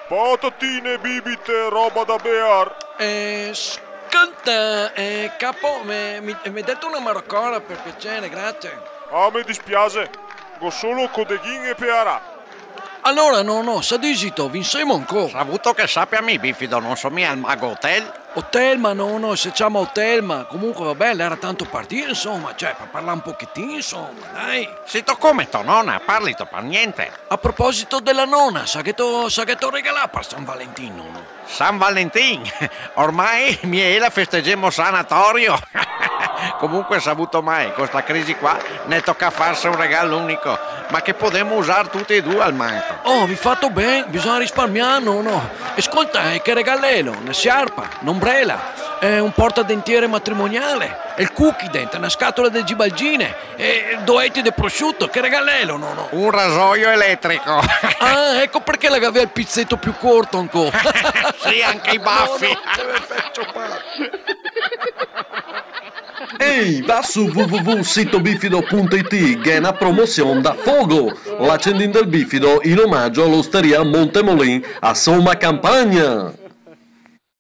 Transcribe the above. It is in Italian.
Patatine, bibite, roba da bear. Ascolta, capo, mi date una maroccola per piacere, grazie. Ah, mi dispiace. Go solo codeghin e peara. Allora, no, sadisito, vinsemo ancora. Saputo che sappiami, bifido, non so mia al mago hotel. Hotel, ma no, se chiama hotel, ma comunque vabbè, era tanto partire, insomma, cioè, per parlare un pochettino, insomma, dai. Si to come to nonna, parli to per niente. A proposito della nonna, sa che t'ho regalato per San Valentino, no? San Valentin, ormai la festeggiamo sanatorio. Comunque saputo mai, con sta crisi qua ne tocca farsi un regalo unico, ma che potremmo usare tutti e due al manco. Oh, vi fatto bene, bisogna risparmiare, no. Ascolta, che regalelo, una sciarpa, un'ombrella, un portadentiere matrimoniale, il cookie dentro, una scatola di gibalgine, e doetti di prosciutto, che regalelo, no. Un rasoio elettrico. Ah, ecco perché la aveva il pizzetto più corto ancora. Sì, anche i baffi. Ehi, va su www.sitobifido.it che è una promozione da Fogo, l'accendino del bifido in omaggio all'osteria Montemolin a Somma Campagna.